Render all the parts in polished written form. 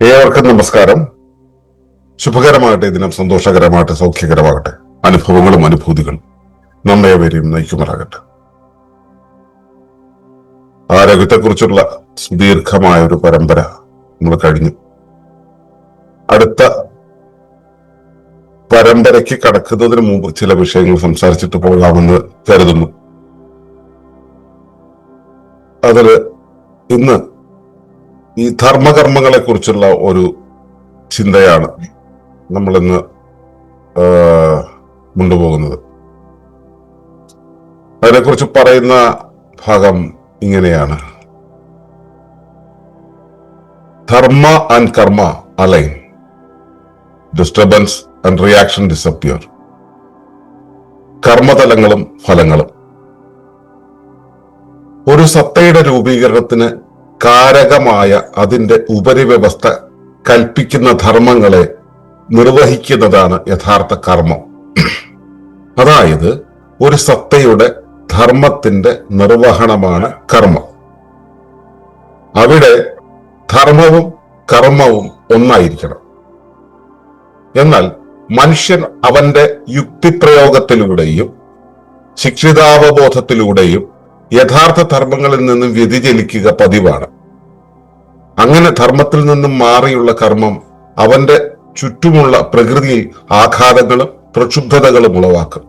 ഏവർക്കും നമസ്കാരം. ശുഭകരമാകട്ടെ, ദിനം സന്തോഷകരമാകട്ടെ, സൗഖ്യകരമാകട്ടെ. അനുഭവങ്ങളും അനുഭൂതികളും നമ്മേവരെയും നയിക്കുമാറാകട്ടെ. ആരോഗ്യത്തെക്കുറിച്ചുള്ള സുദീർഘമായ ഒരു പരമ്പര നമ്മൾ കഴിഞ്ഞു. അടുത്ത പരമ്പരയ്ക്ക് കടക്കുന്നതിന് മുമ്പ് ചില വിഷയങ്ങൾ സംസാരിച്ചിട്ട് പോകാമെന്ന് കരുതുന്നു. അതില് ഇന്ന് ഈ ധർമ്മകർമ്മങ്ങളെ കുറിച്ചുള്ള ഒരു ചിന്തയാണ് നമ്മളിന്ന് കൊണ്ടുപോകുന്നത്. അതിനെക്കുറിച്ച് പറയുന്ന ഭാഗം ഇങ്ങനെയാണ്: dharma and karma align, disturbance and reaction disappear. കർമ്മതലങ്ങളും ഫലങ്ങളും ഒരു സത്തയുടെ രൂപീകരണത്തിന് കാരകമായ അതിന്റെ ഉപരിവ്യവസ്ഥ കൽപ്പിക്കുന്ന ധർമ്മങ്ങളെ നിർവഹിക്കുന്നതാണ് യഥാർത്ഥ കർമ്മം. അതായത് ഒരു സത്തയുടെ ധർമ്മത്തിന്റെ നിർവഹണമാണ് കർമ്മം. അവിടെ ധർമ്മവും കർമ്മവും ഒന്നായിരിക്കണം. എന്നാൽ മനുഷ്യൻ അവന്റെ യുക്തിപ്രയോഗത്തിലൂടെയും ശിക്ഷിതാവബോധത്തിലൂടെയും യഥാർത്ഥ ധർമ്മങ്ങളിൽ നിന്നും വ്യതിചലിക്കുക പതിവാണ്. അങ്ങനെ ധർമ്മത്തിൽ നിന്നും മാറിയുള്ള കർമ്മം അവന്റെ ചുറ്റുമുള്ള പ്രകൃതിയിൽ ആഘാതങ്ങളും പ്രക്ഷുബ്ധതകളും ഉളവാക്കും.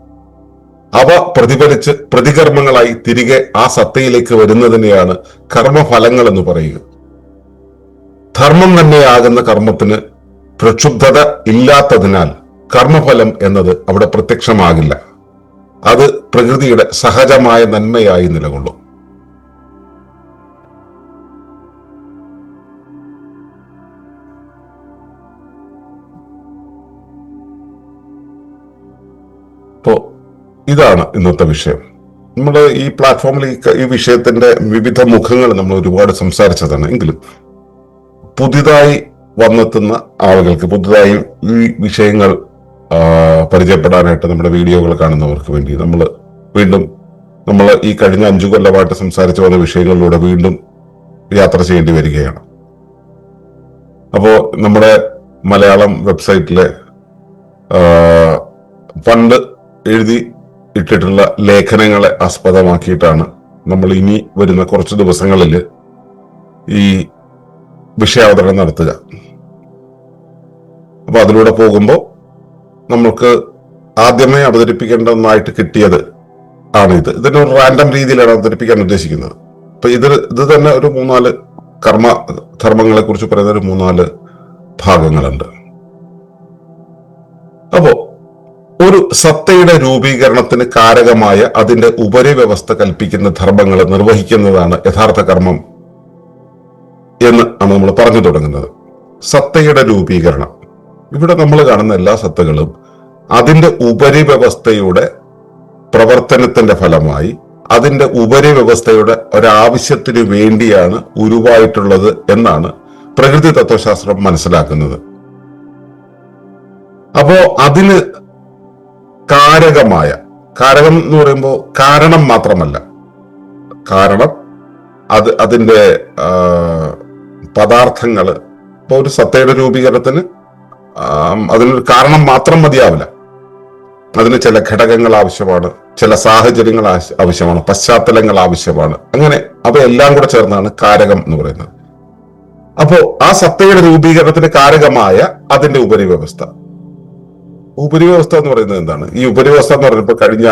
അവ പ്രതിഫലിച്ച് പ്രതികർമ്മങ്ങളായി തിരികെ ആ സത്തയിലേക്ക് വരുന്നതിനെയാണ് കർമ്മഫലങ്ങൾ എന്ന് പറയുക. ധർമ്മം തന്നെയാകുന്ന കർമ്മത്തിന് പ്രക്ഷുബ്ധത ഇല്ലാത്തതിനാൽ കർമ്മഫലം എന്നത് അവിടെ പ്രത്യക്ഷമാകില്ല. അത് പ്രകൃതിയുടെ സഹജമായ നന്മയായി നിലകൊള്ളും. അപ്പോ ഇതാണ് ഇന്നത്തെ വിഷയം. നമ്മൾ ഈ പ്ലാറ്റ്ഫോമിൽ ഈ വിഷയത്തിന്റെ വിവിധ മുഖങ്ങൾ നമ്മൾ ഒരുപാട് സംസാരിച്ചതാണ്. എങ്കിലും പുതിയതായി വന്നെത്തുന്ന ആളുകൾക്ക്, പുതുതായി ഈ വിഷയങ്ങൾ പരിചയപ്പെടാനായിട്ട് നമ്മുടെ വീഡിയോകൾ കാണുന്നവർക്ക് വേണ്ടി നമ്മൾ ഈ കഴിഞ്ഞ 5 കൊല്ലമായിട്ട് സംസാരിച്ചു വന്ന വിഷയങ്ങളിലൂടെ വീണ്ടും യാത്ര ചെയ്യേണ്ടി വരികയാണ്. അപ്പോ നമ്മുടെ മലയാളം വെബ്സൈറ്റിലെ പണ്ട് എഴുതി ഇട്ടിട്ടുള്ള ലേഖനങ്ങളെ ആസ്പദമാക്കിയിട്ടാണ് നമ്മൾ ഇനി വരുന്ന കുറച്ച് ദിവസങ്ങളിൽ ഈ വിഷയാവതരണം നടത്തുക. അപ്പൊ അതിലൂടെ പോകുമ്പോൾ നമ്മൾക്ക് ആദ്യമേ അവതരിപ്പിക്കേണ്ടതായിട്ട് കിട്ടിയത് ആണിത്. ഇതിനൊരു റാൻഡം രീതിയിലാണ് അവതരിപ്പിക്കാൻ ഉദ്ദേശിക്കുന്നത്. അപ്പൊ ഇത് തന്നെ ഒരു 3-4 ധർമ്മങ്ങളെ കുറിച്ച് പറയുന്ന ഒരു 3-4 ഭാഗങ്ങളുണ്ട്. അപ്പോ ഒരു സത്തയുടെ രൂപീകരണത്തിന് കാരകമായ അതിന്റെ ഉപരിവ്യവസ്ഥ കൽപ്പിക്കുന്ന ധർമ്മങ്ങളെ നിർവഹിക്കുന്നതാണ് യഥാർത്ഥ കർമ്മം എന്ന് ആണ് നമ്മൾ പറഞ്ഞു തുടങ്ങുന്നത്. സത്തയുടെ രൂപീകരണം, ഇവിടെ നമ്മൾ കാണുന്ന എല്ലാ സത്തകളും അതിന്റെ ഉപരിവ്യവസ്ഥയുടെ പ്രവർത്തനത്തിന്റെ ഫലമായി അതിന്റെ ഉപരിവ്യവസ്ഥയുടെ ഒരാവശ്യത്തിന് വേണ്ടിയാണ് ഉരുവായിട്ടുള്ളത് എന്നാണ് പ്രകൃതി തത്വശാസ്ത്രം മനസ്സിലാക്കുന്നത്. അപ്പോ അതിന് കാരകം എന്ന് പറയുമ്പോൾ കാരണം മാത്രമല്ല, കാരണം അതിന്റെ പദാർത്ഥങ്ങള്, ഇപ്പൊ ഒരു സത്തയുടെ രൂപീകരണത്തിന് അതിനൊരു കാരണം മാത്രം മതിയാവില്ല. അതിന് ചില ഘടകങ്ങൾ ആവശ്യമാണ്, ചില സാഹചര്യങ്ങൾ ആവശ്യമാണ്, പശ്ചാത്തലങ്ങൾ ആവശ്യമാണ്. അങ്ങനെ അവയെല്ലാം കൂടെ ചേർന്നാണ് കാരകം എന്ന് പറയുന്നത്. അപ്പോ ആ സത്തയുടെ രൂപീകരണത്തിന് കാരകമായ അതിന്റെ ഉപരിവ്യവസ്ഥ എന്ന് പറയുന്നത് എന്താണ്? ഈ ഉപരിവ്യവസ്ഥ എന്ന് പറഞ്ഞപ്പോൾ കഴിഞ്ഞ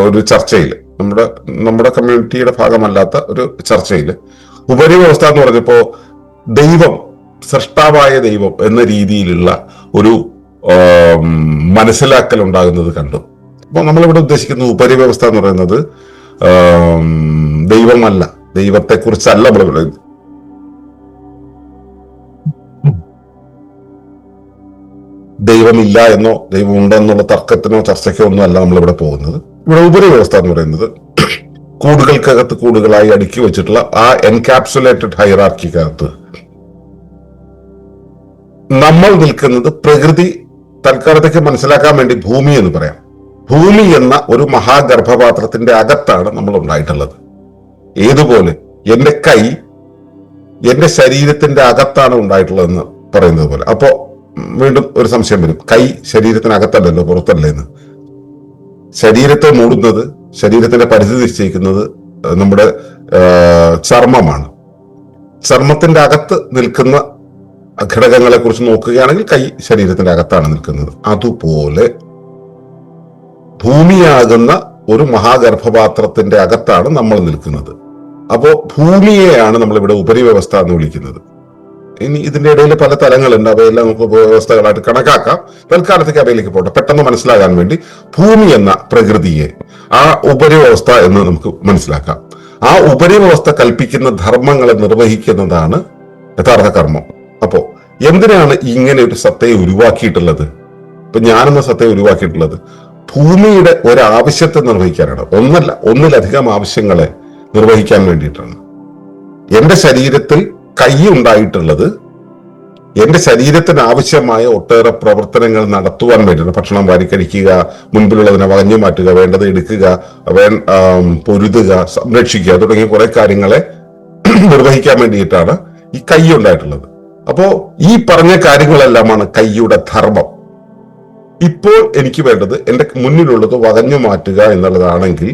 ഒരു ചർച്ചയിൽ, നമ്മുടെ കമ്മ്യൂണിറ്റിയുടെ ഭാഗമല്ലാത്ത ഒരു ചർച്ചയിൽ ഉപരിവ്യവസ്ഥ എന്ന് പറഞ്ഞപ്പോ ദൈവം, സൃഷ്ടാവായ ദൈവം എന്ന രീതിയിലുള്ള ഒരു മനസ്സിലാക്കൽ ഉണ്ടാകുന്നത് കണ്ടു. അപ്പൊ നമ്മളിവിടെ ഉദ്ദേശിക്കുന്ന ഉപരിവ്യവസ്ഥ എന്ന് പറയുന്നത് ദൈവമല്ല, ദൈവത്തെക്കുറിച്ചല്ല നമ്മൾ പറയുന്നത്. ദൈവമില്ല എന്നോ ദൈവമുണ്ടെന്നുള്ള തർക്കത്തിനോ ചർച്ചയ്ക്കോ ഒന്നും അല്ല നമ്മളിവിടെ പോകുന്നത്. ഇവിടെ ഉപരിവ്യവസ്ഥ എന്ന് പറയുന്നത് കൂടുകൾക്കകത്ത് കൂടുകളായി അടുക്കി വെച്ചിട്ടുള്ള ആ എൻകാപ്സുലേറ്റഡ് ഹൈറാർക്കിക്കകത്ത് നമ്മൾ നിൽക്കുന്നത് പ്രകൃതി തൽക്കാലത്തേക്ക് മനസ്സിലാക്കാൻ വേണ്ടി ഭൂമി എന്ന് പറയാം. ഭൂമി എന്ന ഒരു മഹാഗർഭപാത്രത്തിന്റെ അകത്താണ് നമ്മൾ ഉണ്ടായിട്ടുള്ളത്. ഏതുപോലെ എന്റെ കൈ എന്റെ ശരീരത്തിന്റെ അകത്താണ് ഉണ്ടായിട്ടുള്ളതെന്ന് പറയുന്നത് പോലെ. അപ്പോ വീണ്ടും ഒരു സംശയം വരും, കൈ ശരീരത്തിനകത്തല്ലല്ലോ പുറത്തല്ലേ എന്ന്. ശരീരത്തെ മൂടുന്നത്, ശരീരത്തിന്റെ പരിധി നിശ്ചയിക്കുന്നത് നമ്മുടെ ചർമ്മമാണ്. ചർമ്മത്തിന്റെ അകത്ത് നിൽക്കുന്ന ഘടകങ്ങളെ കുറിച്ച് നോക്കുകയാണെങ്കിൽ കൈ ശരീരത്തിന്റെ അകത്താണ് നിൽക്കുന്നത്. അതുപോലെ ഭൂമിയാകുന്ന ഒരു മഹാഗർഭപാത്രത്തിന്റെ അകത്താണ് നമ്മൾ നിൽക്കുന്നത്. അപ്പോ ഭൂമിയെയാണ് നമ്മളിവിടെ ഉപരിവ്യവസ്ഥ എന്ന് വിളിക്കുന്നത്. ഇനി ഇതിന്റെ ഇടയിൽ പല തലങ്ങളുണ്ട്, അവയെല്ലാം നമുക്ക് ഉപവ്യവസ്ഥകളായിട്ട് കണക്കാക്കാം. തൽക്കാലത്തേക്ക് അവയിലേക്ക് പോട്ടെ, പെട്ടെന്ന് മനസ്സിലാകാൻ വേണ്ടി ഭൂമി എന്ന പ്രകൃതിയെ ആ ഉപരിവ്യവസ്ഥ എന്ന് നമുക്ക് മനസ്സിലാക്കാം. ആ ഉപരിവ്യവസ്ഥ കൽപ്പിക്കുന്ന ധർമ്മങ്ങളെ നിർവഹിക്കുന്നതാണ് യഥാർത്ഥ കർമ്മം. അപ്പോ എന്തിനാണ് ഇങ്ങനെ ഒരു സത്തയെ ഉരുവാക്കിയിട്ടുള്ളത്? ഇപ്പൊ ഞാനെന്ന സത്തയെ ഉരുവാക്കിയിട്ടുള്ളത് ഭൂമിയുടെ ഒരാവശ്യത്തെ നിർവഹിക്കാനാണ്. ഒന്നിലധികം ആവശ്യങ്ങളെ നിർവഹിക്കാൻ വേണ്ടിയിട്ടാണ്. എന്റെ ശരീരത്തിൽ കൈ ഉണ്ടായിട്ടുള്ളത് എന്റെ ശരീരത്തിന് ആവശ്യമായ ഒട്ടേറെ പ്രവർത്തനങ്ങൾ നടത്തുവാൻ വേണ്ടിയാണ്. ഭക്ഷണം വാരി കഴിക്കുക, മുൻപിലുള്ളതിനെ വകഞ്ഞു മാറ്റുക, വേണ്ടത് എടുക്കുക, പൊരുതുക, സംരക്ഷിക്കുക തുടങ്ങിയ കുറെ കാര്യങ്ങളെ നിർവഹിക്കാൻ വേണ്ടിയിട്ടാണ് ഈ കൈ ഉണ്ടായിട്ടുള്ളത്. അപ്പോ ഈ പറഞ്ഞ കാര്യങ്ങളെല്ലാമാണ് കൈയുടെ ധർമ്മം. ഇപ്പോൾ എനിക്ക് വേണ്ടത് എന്റെ മുന്നിലുള്ളത് വകഞ്ഞു മാറ്റുക എന്നുള്ളതാണെങ്കിൽ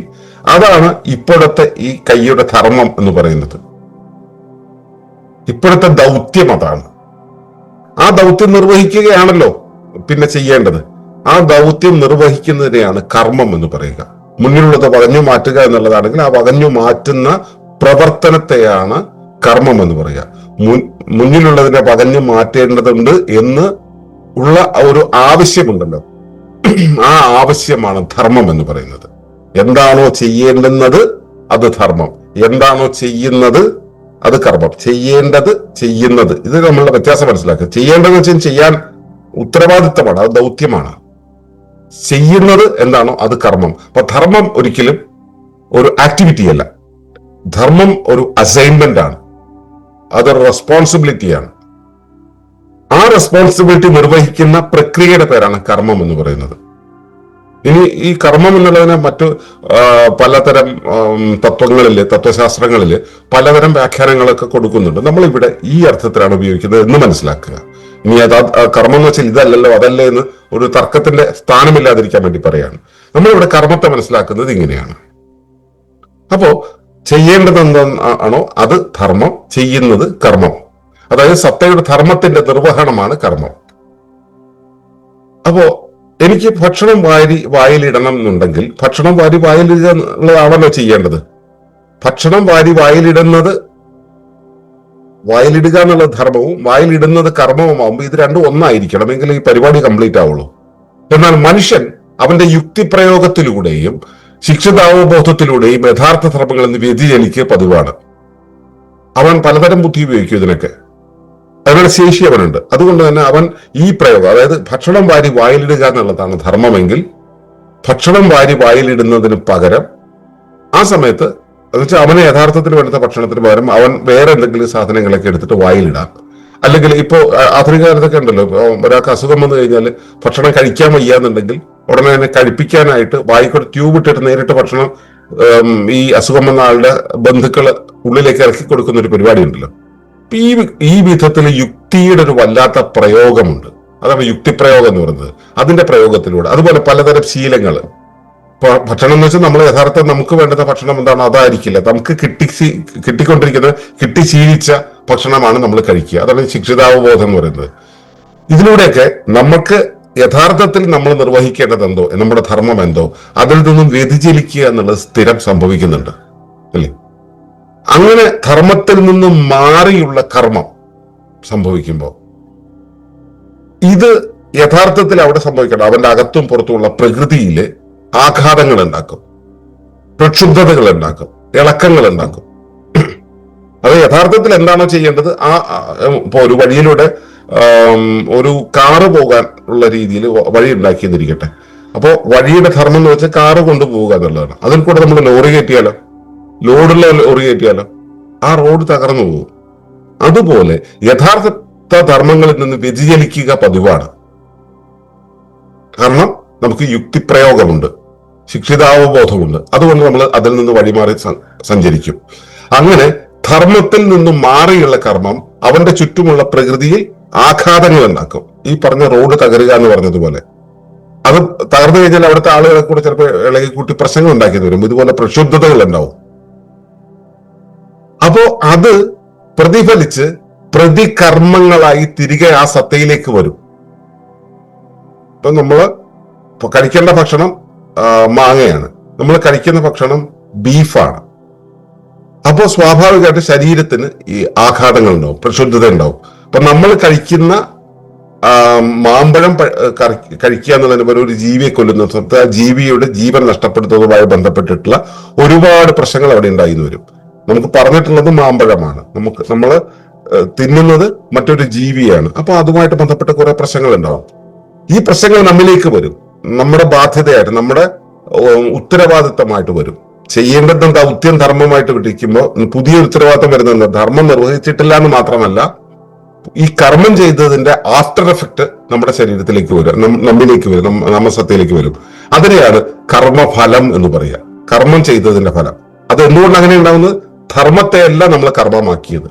അതാണ് ഇപ്പോഴത്തെ ഈ കൈയുടെ ധർമ്മം എന്ന് പറയുന്നത്. ഇപ്പോഴത്തെ ദൗത്യം അതാണ്. ആ ദൗത്യം നിർവഹിക്കുകയാണല്ലോ പിന്നെ ചെയ്യേണ്ടത്. ആ ദൗത്യം നിർവഹിക്കുന്നതിനെയാണ് കർമ്മം എന്ന് പറയുക. മുന്നിലുള്ളത് വകഞ്ഞു മാറ്റുക എന്നുള്ളതാണെങ്കിൽ ആ വകഞ്ഞു മാറ്റുന്ന പ്രവർത്തനത്തെയാണ് കർമ്മം എന്ന് പറയുക. മുന്നിലുള്ളതിനെ വകഞ്ഞു മാറ്റേണ്ടതുണ്ട് എന്ന് ഉള്ള ഒരു ആവശ്യമുണ്ടല്ലോ, ആ ആവശ്യമാണ് ധർമ്മം എന്ന് പറയുന്നത്. എന്താണോ ചെയ്യേണ്ടുന്നത് അത് ധർമ്മം, എന്താണോ ചെയ്യുന്നത് അത് കർമ്മം. ചെയ്യേണ്ടത്, ചെയ്യുന്നത്, ഇത് നമ്മളുടെ വ്യത്യാസം മനസ്സിലാക്കുക. ചെയ്യേണ്ടതെന്ന് വെച്ചാൽ ചെയ്യാൻ ഉത്തരവാദിത്തമാണ്, അത് ദൗത്യമാണ്. ചെയ്യുന്നത് എന്താണോ അത് കർമ്മം. അപ്പൊ ധർമ്മം ഒരിക്കലും ഒരു ആക്ടിവിറ്റി അല്ല, ധർമ്മം ഒരു അസൈൻമെന്റ് ആണ്, അതൊരു റെസ്പോൺസിബിലിറ്റിയാണ്. ആ റെസ്പോൺസിബിലിറ്റി നിർവഹിക്കുന്ന പ്രക്രിയയുടെ പേരാണ് കർമ്മം എന്ന് പറയുന്നത്. ഇനി ഈ കർമ്മം എന്നുള്ളതിനെ മറ്റു പലതരം തത്വങ്ങളില്, തത്വശാസ്ത്രങ്ങളില് പലതരം വ്യാഖ്യാനങ്ങളൊക്കെ കൊടുക്കുന്നുണ്ട്. നമ്മളിവിടെ ഈ അർത്ഥത്തിലാണ് ഉപയോഗിക്കുന്നത് എന്ന് മനസ്സിലാക്കുക. ഇനി കർമ്മം എന്ന് വെച്ചാൽ ഇതല്ലല്ലോ അതല്ലേ എന്ന് ഒരു തർക്കത്തിന്റെ സ്ഥാനമില്ലാതിരിക്കാൻ വേണ്ടി പറയാണ്. നമ്മളിവിടെ കർമ്മത്തെ മനസ്സിലാക്കുന്നത് ഇങ്ങനെയാണ്. അപ്പോ ചെയ്യേണ്ടത് എന്താണോ അത് ധർമ്മം, ചെയ്യുന്നത് കർമ്മം. അതായത് സത്തയുടെ ധർമ്മത്തിന്റെ നിർവഹണമാണ് കർമ്മം. അപ്പോ എനിക്ക് ഭക്ഷണം വായിലിടണം എന്നുണ്ടെങ്കിൽ ഭക്ഷണം വാരി വായിലിടുക എന്നുള്ളതാണല്ലോ ചെയ്യേണ്ടത്. ഭക്ഷണം വാരി വായിലിടുക എന്നുള്ള ധർമ്മവും വായിലിടുന്നത് കർമ്മവുമാകുമ്പോൾ ഇത് രണ്ടും ഒന്നായിരിക്കണം, എങ്കിൽ ഈ പരിപാടി കംപ്ലീറ്റ് ആവുള്ളൂ. എന്നാൽ മനുഷ്യൻ അവന്റെ യുക്തിപ്രയോഗത്തിലൂടെയും ശിക്ഷിതാവബോധത്തിലൂടെയും യഥാർത്ഥ ധർമ്മങ്ങളിൽ നിന്ന് വ്യതിചലിക്കുക പതിവാണ്. അവൻ പലതരം ബുദ്ധി ഉപയോഗിക്കും ഇതിനൊക്കെ, അതിനുള്ള ശേഷി അവനുണ്ട്. അതുകൊണ്ട് തന്നെ അവൻ ഈ പ്രയോഗം, അതായത് ഭക്ഷണം വാരി വായിലിടുക എന്നുള്ളതാണ് ധർമ്മമെങ്കിൽ ഭക്ഷണം വാരി വായിലിടുന്നതിന് പകരം ആ സമയത്ത് എന്നുവെച്ചാൽ അവന് യഥാർത്ഥത്തിൽ വേണ്ട ഭക്ഷണത്തിന് പകരം അവൻ വേറെ എന്തെങ്കിലും സാധനങ്ങളൊക്കെ എടുത്തിട്ട് വായിലിടാം. അല്ലെങ്കിൽ ഇപ്പോ ആധുനിക കാലത്തൊക്കെ ഉണ്ടല്ലോ, ഒരാൾക്ക് അസുഖം വന്നു കഴിഞ്ഞാൽ ഭക്ഷണം കഴിക്കാൻ വയ്യാന്നുണ്ടെങ്കിൽ ഉടനെ തന്നെ കഴിപ്പിക്കാനായിട്ട് വായിക്കൂടെ ട്യൂബ് ഇട്ടിട്ട് നേരിട്ട് ഭക്ഷണം ഈ അസുഖം വന്ന ആളുടെ ബന്ധുക്കൾ ഉള്ളിലേക്ക് ഇറക്കി കൊടുക്കുന്ന ഒരു പരിപാടി ഉണ്ടല്ലോ. ഈ വിധത്തിൽ യുക്തിയുടെ ഒരു വല്ലാത്ത പ്രയോഗമുണ്ട്. അതാണ് യുക്തിപ്രയോഗം എന്ന് പറയുന്നത്. അതിന്റെ പ്രയോഗത്തിലൂടെ അതുപോലെ പലതരം ശീലങ്ങൾ. ഇപ്പൊ ഭക്ഷണം എന്ന് വെച്ചാൽ നമ്മൾ യഥാർത്ഥം നമുക്ക് വേണ്ടുന്ന ഭക്ഷണം എന്താണോ അതായിരിക്കില്ല, നമുക്ക് കിട്ടിക്കൊണ്ടിരിക്കുന്ന ശീലിച്ച ഭക്ഷണമാണ് നമ്മൾ കഴിക്കുക. അതാണ് ശിക്ഷിതാവബോധം എന്ന് പറയുന്നത്. ഇതിലൂടെയൊക്കെ നമുക്ക് യഥാർത്ഥത്തിൽ നമ്മൾ നിർവഹിക്കേണ്ടത് എന്തോ, നമ്മുടെ ധർമ്മം എന്തോ, അതിൽ നിന്നും വ്യതിചലിക്കുക എന്നുള്ളത് സ്ഥിരം സംഭവിക്കുന്നുണ്ട് അല്ലേ? അങ്ങനെ ധർമ്മത്തിൽ നിന്നും മാറിയുള്ള കർമ്മം സംഭവിക്കുമ്പോൾ ഇത് യഥാർത്ഥത്തിൽ അവിടെ സംഭവിക്കണം. അവന്റെ അകത്തും പുറത്തുമുള്ള പ്രകൃതിയിലെ ആഘാതങ്ങൾ ഉണ്ടാക്കും, പ്രക്ഷുബ്ധതകൾ ഉണ്ടാക്കും, ഇളക്കങ്ങൾ ഉണ്ടാക്കും. അത് യഥാർത്ഥത്തിൽ എന്താണോ ചെയ്യേണ്ടത് ഇപ്പൊ ഒരു വഴിയിലൂടെ ഒരു കാറ് പോകാൻ ഉള്ള രീതിയിൽ വഴി ഉണ്ടാക്കിയെന്നിരിക്കട്ടെ. അപ്പോ വഴിയുടെ ധർമ്മം എന്ന് വെച്ചാൽ കാറ് കൊണ്ടുപോവുക എന്നുള്ളതാണ്. അതിൽ കൂടെ നമ്മൾ ലോറി കയറ്റിയാലോ, ലോഡുള്ള ലോറി കയറ്റിയാലോ ആ റോഡ് തകർന്നു പോകും. അതുപോലെ യഥാർത്ഥ ധർമ്മങ്ങളിൽ നിന്ന് വ്യതിചലിക്കുക പതിവാണ്. കാരണം നമുക്ക് യുക്തിപ്രയോഗമുണ്ട്, ശിക്ഷിതാവബോധമുണ്ട്. അതുകൊണ്ട് നമ്മൾ അതിൽ നിന്ന് വഴിമാറി സഞ്ചരിക്കും. അങ്ങനെ ധർമ്മത്തിൽ നിന്നും മാറിയുള്ള കർമ്മം അവന്റെ ചുറ്റുമുള്ള പ്രകൃതിയിൽ ആഘാതങ്ങൾ ഉണ്ടാക്കും. ഈ പറഞ്ഞ റോഡ് തകരുക എന്ന് പറഞ്ഞതുപോലെ അത് തകർന്നു കഴിഞ്ഞാൽ അവിടുത്തെ ആളുകളെ കൂടെ ചിലപ്പോൾ ഇളകിക്കൂട്ടി പ്രശ്നങ്ങൾ ഉണ്ടാക്കി വരും. ഇതുപോലെ പ്രക്ഷുബ്ധതകൾ ഉണ്ടാവും. അപ്പോ അത് പ്രതിഫലിച്ച് പ്രതികർമ്മങ്ങളായി തിരികെ ആ സത്തയിലേക്ക് വരും. ഇപ്പൊ നമ്മള് കഴിക്കേണ്ട ഭക്ഷണം മാങ്ങയാണ്, നമ്മൾ കഴിക്കുന്ന ഭക്ഷണം ബീഫാണ്. അപ്പോൾ സ്വാഭാവികമായിട്ട് ശരീരത്തിന് ഈ ആഘാതങ്ങൾ ഉണ്ടാവും, പ്രക്ഷുബ്ധത ഉണ്ടാവും. അപ്പൊ നമ്മൾ കഴിക്കുന്ന മാമ്പഴം കഴിക്കുക എന്നുള്ളതിന് ഒരു ജീവിയെ കൊല്ലുന്ന സമയത്ത് ആ ജീവിയുടെ ജീവൻ നഷ്ടപ്പെടുത്തുന്നതുമായി ബന്ധപ്പെട്ടിട്ടുള്ള ഒരുപാട് പ്രശ്നങ്ങൾ അവിടെ ഉണ്ടായിന്ന് വരും. നമുക്ക് പറഞ്ഞിട്ടുള്ളത് മാമ്പഴമാണ്, നമ്മൾ തിന്നുന്നത് മറ്റൊരു ജീവിയാണ്. അപ്പൊ അതുമായിട്ട് ബന്ധപ്പെട്ട കുറെ പ്രശ്നങ്ങൾ ഉണ്ടാവും. ഈ പ്രശ്നങ്ങൾ നമ്മിലേക്ക് വരും, നമ്മുടെ ബാധ്യതയായിട്ട്, നമ്മുടെ ഉത്തരവാദിത്തമായിട്ട് വരും. ചെയ്യേണ്ടത് ദൗത്യം ധർമ്മമായിട്ട് വിട്ടിരിക്കുമ്പോൾ പുതിയ ഉത്തരവാദിത്തം വരുന്നത് ധർമ്മം നിർവഹിച്ചിട്ടില്ല എന്ന് മാത്രമല്ല, ഈ കർമ്മം ചെയ്തതിന്റെ ആഫ്റ്റർ എഫക്ട് നമ്മുടെ ശരീരത്തിലേക്ക് വരും, നമ്മിലേക്ക് വരും, നമ്മസത്തയിലേക്ക് വരും. അതിനെയാണ് കർമ്മഫലം എന്ന് പറയുക. കർമ്മം ചെയ്തതിന്റെ ഫലം. അത് എന്തുകൊണ്ട് അങ്ങനെ ഉണ്ടാവുന്നത്? ധർമ്മത്തെയല്ല നമ്മൾ കർമ്മമാക്കിയത്.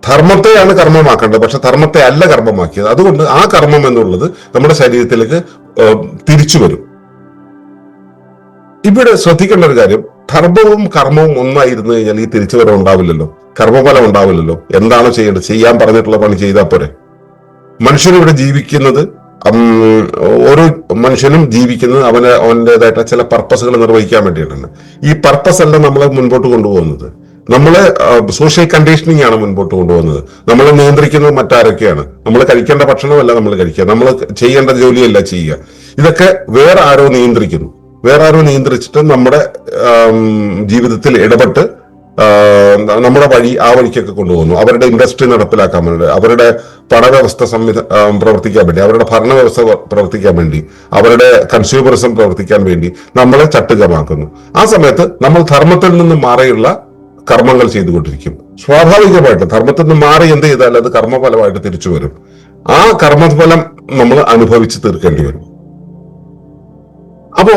ധർമ്മത്തെയാണ് കർമ്മമാക്കേണ്ടത്, പക്ഷെ ധർമ്മത്തെ അല്ല കർമ്മമാക്കിയത്. അതുകൊണ്ട് ആ കർമ്മം എന്നുള്ളത് നമ്മുടെ ശരീരത്തിലേക്ക് തിരിച്ചു വരും. ഇവിടെ ശ്രദ്ധിക്കേണ്ട ഒരു കാര്യം, ധർമ്മവും കർമ്മവും ഒന്നായിരുന്നു കഴിഞ്ഞാൽ ഈ തിരിച്ചുവരവ് ഉണ്ടാവില്ലല്ലോ, കർമ്മഫലം ഉണ്ടാവില്ലല്ലോ. എന്താണോ ചെയ്യേണ്ടത്, ചെയ്യാൻ പറഞ്ഞിട്ടുള്ള പണി ചെയ്താൽ പോരെ. മനുഷ്യനിവിടെ ജീവിക്കുന്നത്, ഓരോ മനുഷ്യനും ജീവിക്കുന്നത് അവൻ്റെതായിട്ട് ചില പർപ്പസുകൾ നിർവഹിക്കാൻ വേണ്ടിയിട്ടാണ്. ഈ പർപ്പസ് അല്ല നമ്മളെ മുൻപോട്ട് കൊണ്ടുപോകുന്നത്. നമ്മളെ സോഷ്യൽ കണ്ടീഷനിങ് ആണ് മുൻപോട്ട് കൊണ്ടുപോകുന്നത്. നമ്മളെ നിയന്ത്രിക്കുന്നത് മറ്റാരൊക്കെയാണ്. നമ്മൾ കഴിക്കേണ്ട ഭക്ഷണമല്ല നമ്മൾ കഴിക്കുക, നമ്മൾ ചെയ്യേണ്ട ജോലിയല്ല ചെയ്യുക. ഇതൊക്കെ വേറെ ആരോ നിയന്ത്രിക്കുന്നു. വേറെ ആരോ നിയന്ത്രിച്ചിട്ട് നമ്മുടെ ജീവിതത്തിൽ ഇടപെട്ട് നമ്മുടെ ആ വഴിക്കൊക്കെ കൊണ്ടുപോകുന്നു. അവരുടെ ഇൻഡസ്ട്രി നടപ്പിലാക്കാൻ വേണ്ടി, അവരുടെ പണവ്യവസ്ഥ പ്രവർത്തിക്കാൻ വേണ്ടി, അവരുടെ ഭരണവ്യവസ്ഥ പ്രവർത്തിക്കാൻ വേണ്ടി, അവരുടെ കൺസ്യൂമറിസം പ്രവർത്തിക്കാൻ വേണ്ടി നമ്മളെ ചട്ടുകമാക്കുന്നു. ആ സമയത്ത് നമ്മൾ ധർമ്മത്തിൽ നിന്നും മാറിയുള്ള കർമ്മങ്ങൾ ചെയ്തുകൊണ്ടിരിക്കും. സ്വാഭാവികമായിട്ട് ധർമ്മത്തിൽ നിന്ന് മാറി എന്ത് ചെയ്താൽ അത് കർമ്മഫലമായിട്ട് തിരിച്ചു വരും. ആ കർമ്മഫലം നമ്മൾ അനുഭവിച്ച് തീർക്കേണ്ടി വരും. അപ്പോ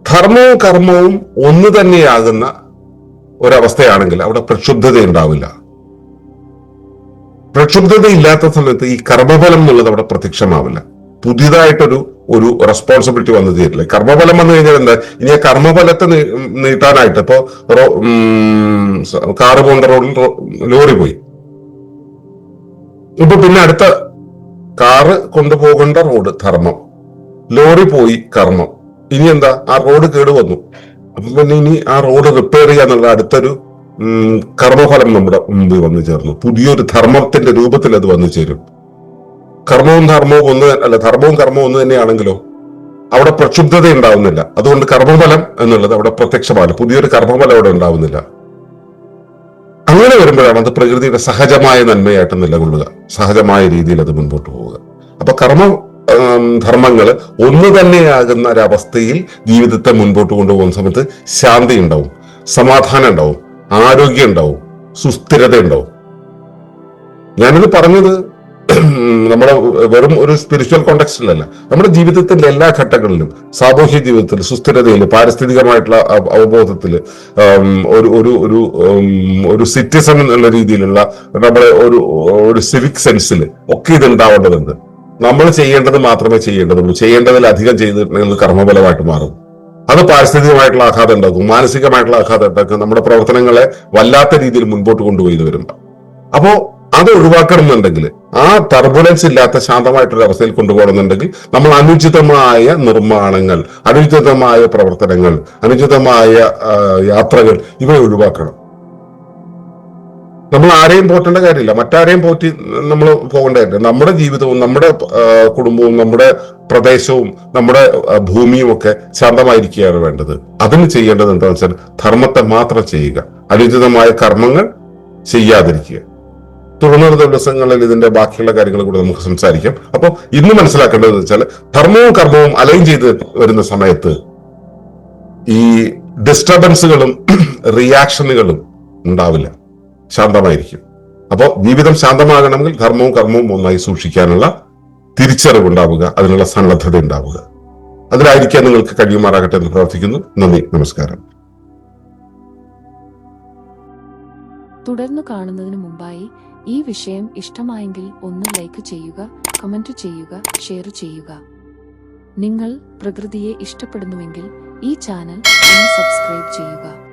ധർമ്മവും കർമ്മവും ഒന്ന് തന്നെയാകുന്ന ഒരവസ്ഥയാണെങ്കിൽ അവിടെ പ്രക്ഷുബ്ധത ഉണ്ടാവില്ല. പ്രക്ഷുബ്ധത ഇല്ലാത്ത സമയത്ത് ഈ കർമ്മഫലം എന്നുള്ളത് അവിടെ പ്രത്യക്ഷമാവില്ല. പുതിയതായിട്ടൊരു റെസ്പോൺസിബിലിറ്റി വന്നു തീരില്ല. കർമ്മഫലം വന്നു കഴിഞ്ഞാൽ എന്താ, ഇനി ആ കർമ്മഫലത്തെ നീട്ടാനായിട്ട് ഇപ്പോ കാറ് പോകേണ്ട റോഡിൽ ലോറി പോയി, ഇപ്പൊ പിന്നെ അടുത്ത കാറ് കൊണ്ടുപോകേണ്ട റോഡ് ധർമ്മം, ലോറി പോയി കർമ്മം. ഇനി എന്താ, ആ റോഡ് കേടുവന്നു. അപ്പൊ പിന്നെ ഇനി ആ റോഡ് റിപ്പയർ ചെയ്യാന്നുള്ള അടുത്തൊരു കർമ്മഫലം നമ്മുടെ മുമ്പിൽ വന്നു ചേർന്നു. പുതിയൊരു ധർമ്മത്തിന്റെ രൂപത്തിൽ അത് വന്നു ചേരും. ധർമ്മവും കർമ്മവും ഒന്ന് തന്നെയാണെങ്കിലോ അവിടെ പ്രക്ഷുബ്ധത ഉണ്ടാവുന്നില്ല. അതുകൊണ്ട് കർമ്മഫലം എന്നുള്ളത് അവിടെ പ്രത്യക്ഷമാണ്. പുതിയൊരു കർമ്മഫലം അവിടെ ഉണ്ടാവുന്നില്ല. അങ്ങനെ വരുമ്പോഴാണ് അത് പ്രകൃതിയുടെ സഹജമായ നന്മയായിട്ട് നിലകൊള്ളുക, സഹജമായ രീതിയിൽ അത് മുൻപോട്ട് പോവുക. അപ്പൊ ധർമ്മങ്ങൾ ഒന്ന് തന്നെയാകുന്ന ഒരവസ്ഥയിൽ ജീവിതത്തെ മുൻപോട്ട് കൊണ്ടുപോകുന്ന സമയത്ത് ശാന്തി ഉണ്ടാവും, സമാധാനം ഉണ്ടാവും, ആരോഗ്യം ഉണ്ടാവും, സുസ്ഥിരത ഉണ്ടാവും. ഞാനിത് പറഞ്ഞത് നമ്മുടെ വെറും ഒരു സ്പിരിച്വൽ കോണ്ടെക്സ്റ്റിലല്ല, നമ്മുടെ ജീവിതത്തിന്റെ എല്ലാ ഘട്ടങ്ങളിലും, സാമൂഹ്യ ജീവിതത്തിൽ, സുസ്ഥിരതയിൽ, പാരിസ്ഥിതികമായിട്ടുള്ള അവബോധത്തില്, ഒരു സിറ്റിസൺ എന്നുള്ള രീതിയിലുള്ള നമ്മുടെ ഒരു സിവിക് സെൻസിൽ ഒക്കെ ഇത് ഉണ്ടാവേണ്ടതുണ്ട്. നമ്മൾ ചെയ്യേണ്ടത് മാത്രമേ ചെയ്യേണ്ടതുള്ളൂ. ചെയ്യേണ്ടതിലധികം ചെയ്തിട്ടുണ്ടെങ്കിൽ കർമ്മഫലമായിട്ട് മാറും. അത് പാരിസ്ഥിതികമായിട്ടുള്ള ആഘാതം ഉണ്ടാക്കും, മാനസികമായിട്ടുള്ള ആഘാതം ഉണ്ടാക്കും, നമ്മുടെ പ്രവർത്തനങ്ങളെ വല്ലാത്ത രീതിയിൽ മുൻപോട്ട് കൊണ്ടുപോയി വരുമ്പോ. അപ്പോ അത് ഒഴിവാക്കണമെന്നുണ്ടെങ്കിൽ, ആ ടർബുലൻസ് ഇല്ലാത്ത ശാന്തമായിട്ടൊരു അവസ്ഥയിൽ കൊണ്ടുപോകണമെന്നുണ്ടെങ്കിൽ നമ്മൾ അനുചിതമായ നിർമ്മാണങ്ങൾ, അനുചിതമായ പ്രവർത്തനങ്ങൾ, അനുചിതമായ യാത്രകൾ ഇവ ഒഴിവാക്കണം. നമ്മൾ ആരെയും പോറ്റേണ്ട കാര്യമില്ല, മറ്റാരെയും പോറ്റി നമ്മൾ പോകേണ്ട കാര്യമില്ല. നമ്മുടെ ജീവിതവും നമ്മുടെ കുടുംബവും നമ്മുടെ പ്രദേശവും നമ്മുടെ ഭൂമിയും ഒക്കെ ശാന്തമായിരിക്കുകയാണ് വേണ്ടത്. അതിന് ചെയ്യേണ്ടത് എന്താണെന്ന് വെച്ചാൽ ധർമ്മത്തെ മാത്രം ചെയ്യുക, അനുചിതമായ കർമ്മങ്ങൾ ചെയ്യാതിരിക്കുക. തുടർന്നുള്ള ദിവസങ്ങളിൽ ഇതിന്റെ ബാക്കിയുള്ള കാര്യങ്ങൾ കൂടെ നമുക്ക് സംസാരിക്കാം. അപ്പോൾ ഇന്ന് മനസ്സിലാക്കേണ്ടത് വെച്ചാൽ ധർമ്മവും കർമ്മവും അലൈൻ ചെയ്ത് വരുന്ന സമയത്ത് ഈ ഡിസ്റ്റർബൻസുകളും റിയാക്ഷനുകളും ഉണ്ടാവില്ല, ശാന്തമായിരിക്കും. അപ്പോൾ ജീവിതം ശാന്തമാകണമെങ്കിൽ ധർമ്മവും കർമ്മവും ഒന്നായി സൂക്ഷിക്കാനുള്ള തിരിച്ചറിവുണ്ടാവുക, അതിനുള്ള സന്നദ്ധത ഉണ്ടാവുക. അതിലായിരിക്കാൻ നിങ്ങൾക്ക് കഴിയുമാറാകട്ടെ എന്ന് പ്രാർത്ഥിക്കുന്നു. നന്ദി, നമസ്കാരം. തുടർന്നു കാണുന്നതിനു മുമ്പായി ഈ വിഷയം ഇഷ്ടമായെങ്കിൽ ഒന്ന് ലൈക്ക് ചെയ്യുക, കമന്റ് ചെയ്യുക, ഷെയർ ചെയ്യുക. നിങ്ങൾ പ്രകൃതിയെ ഇഷ്ടപ്പെടുന്നുവെങ്കിൽ ഈ ചാനൽ ഒന്ന് സബ്സ്ക്രൈബ് ചെയ്യുക.